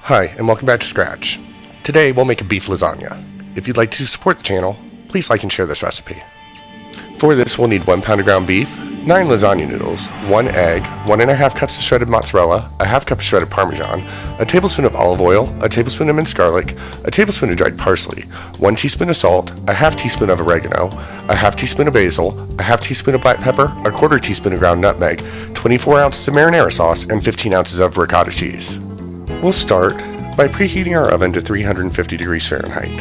Hi, and welcome back to Scratch. Today we'll make a beef lasagna. If you'd like to support the channel, please like and share this recipe. For this we'll need 1 pound of ground beef, 9 lasagna noodles, 1 egg, 1½ cups of shredded mozzarella, a half cup of shredded parmesan, a tablespoon of olive oil, a tablespoon of minced garlic, a tablespoon of dried parsley, 1 teaspoon of salt, a half teaspoon of oregano, a half teaspoon of basil, a half teaspoon of black pepper, a quarter teaspoon of ground nutmeg, 24 ounces of marinara sauce, and 15 ounces of ricotta cheese. We'll start by preheating our oven to 350 degrees Fahrenheit.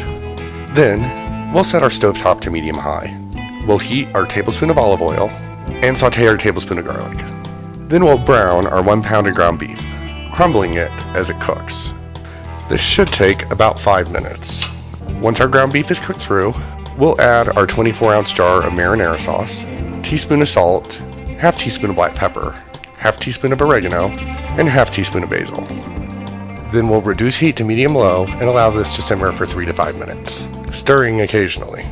Then, we'll set our stovetop to medium-high. We'll heat our tablespoon of olive oil and saute our tablespoon of garlic. Then we'll brown our 1 pound of ground beef, crumbling it as it cooks. This should take about 5 minutes. Once our ground beef is cooked through, we'll add our 24-ounce jar of marinara sauce, teaspoon of salt, half teaspoon of black pepper, half teaspoon of oregano, and half teaspoon of basil. Then we'll reduce heat to medium-low and allow this to simmer for 3 to 5 minutes, stirring occasionally.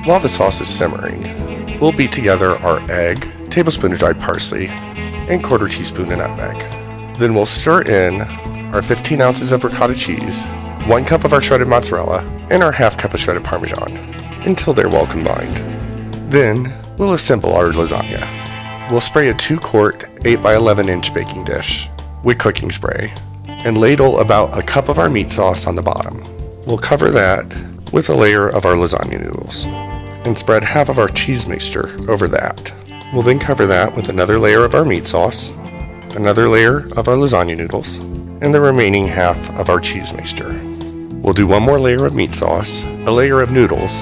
While the sauce is simmering, we'll beat together our egg, tablespoon of dried parsley, and quarter teaspoon of nutmeg. Then we'll stir in our 15 ounces of ricotta cheese, 1 cup of our shredded mozzarella, and our half cup of shredded parmesan until they're well combined. Then we'll assemble our lasagna. We'll spray a 2-quart 8 by 11 inch baking dish with cooking spray and ladle about a cup of our meat sauce on the bottom. We'll cover that with a layer of our lasagna noodles and spread half of our cheese mixture over that. We'll then cover that with another layer of our meat sauce, another layer of our lasagna noodles, and the remaining half of our cheese mixture. We'll do one more layer of meat sauce, a layer of noodles,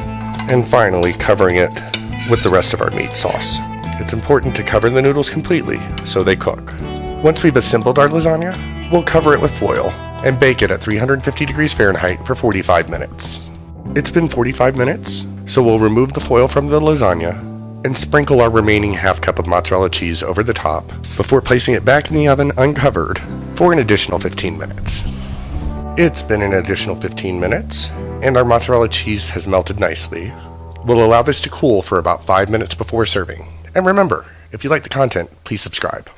and finally covering it with the rest of our meat sauce. It's important to cover the noodles completely so they cook. Once we've assembled our lasagna, we'll cover it with foil and bake it at 350 degrees Fahrenheit for 45 minutes. It's been 45 minutes, so we'll remove the foil from the lasagna and sprinkle our remaining half cup of mozzarella cheese over the top before placing it back in the oven uncovered for an additional 15 minutes. It's been an additional 15 minutes, and our mozzarella cheese has melted nicely. We'll allow this to cool for about 5 minutes before serving. And remember, if you like the content, please subscribe.